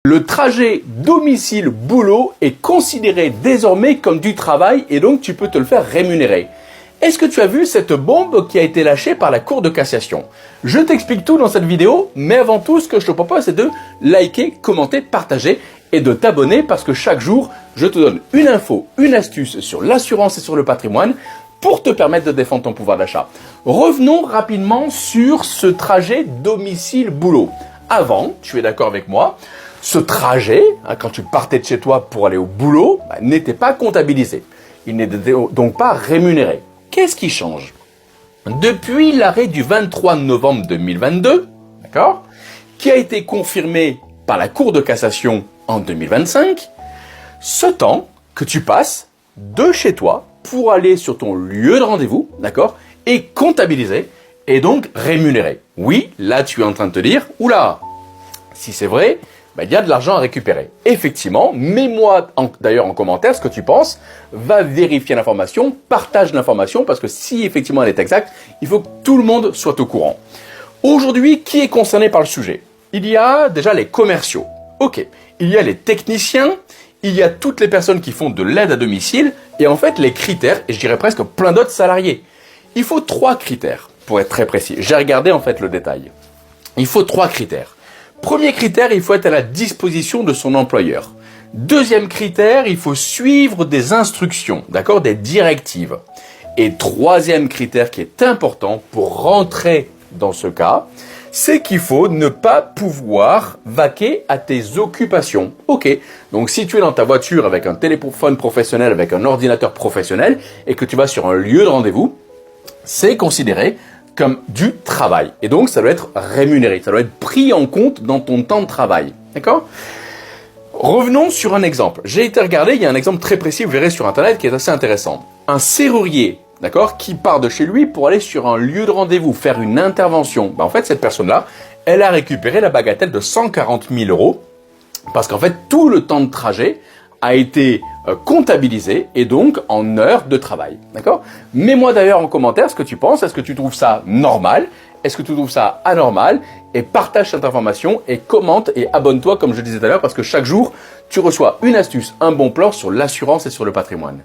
Le trajet domicile-boulot est considéré désormais comme du travail et donc tu peux te le faire rémunérer. Est-ce que tu as vu cette bombe qui a été lâchée par la Cour de cassation? Je t'explique tout dans cette vidéo, mais avant tout, ce que je te propose, c'est de liker, commenter, partager et de t'abonner parce que chaque jour, je te donne une info, une astuce sur l'assurance et sur le patrimoine pour te permettre de défendre ton pouvoir d'achat. Revenons rapidement sur ce trajet domicile-boulot. Avant, tu es d'accord avec moi, ce trajet, quand tu partais de chez toi pour aller au boulot, n'était pas comptabilisé. Il n'était donc pas rémunéré. Qu'est-ce qui change? Depuis l'arrêt du 23 novembre 2022, d'accord, qui a été confirmé par la Cour de cassation en 2025, ce temps que tu passes de chez toi pour aller sur ton lieu de rendez-vous, d'accord, est comptabilisé et donc rémunéré. Oui, là tu es en train de te dire, oula, si c'est vrai, il y a de l'argent à récupérer. Effectivement, mets-moi d'ailleurs en commentaire ce que tu penses, va vérifier l'information, partage l'information, parce que si effectivement elle est exacte, il faut que tout le monde soit au courant. Aujourd'hui, qui est concerné par le sujet? Il y a déjà les commerciaux. Ok, il y a les techniciens, il y a toutes les personnes qui font de l'aide à domicile, et en fait les critères, et je dirais presque plein d'autres salariés. Il faut 3 critères, pour être très précis. J'ai regardé en fait le détail. Il faut 3 critères. Premier critère, il faut être à la disposition de son employeur. Deuxième critère, il faut suivre des instructions, d'accord, des directives. Et troisième critère qui est important pour rentrer dans ce cas, c'est qu'il faut ne pas pouvoir vaquer à tes occupations. Ok, donc si tu es dans ta voiture avec un téléphone professionnel, avec un ordinateur professionnel, et que tu vas sur un lieu de rendez-vous, c'est considéré comme du travail. Et donc, ça doit être rémunéré. Ça doit être pris en compte dans ton temps de travail. D'accord? Revenons sur un exemple. J'ai été regarder, il y a un exemple très précis, vous verrez sur Internet, qui est assez intéressant. Un serrurier, d'accord, qui part de chez lui pour aller sur un lieu de rendez-vous, faire une intervention. En fait, cette personne-là, elle a récupéré la bagatelle de 140 000 euros parce qu'en fait, tout le temps de trajet a été comptabilisé et donc en heures de travail. D'accord? Mets-moi d'ailleurs en commentaire ce que tu penses. Est-ce que tu trouves ça normal? Est-ce que tu trouves ça anormal? Et partage cette information et commente et abonne-toi comme je disais tout à l'heure parce que chaque jour, tu reçois une astuce, un bon plan sur l'assurance et sur le patrimoine.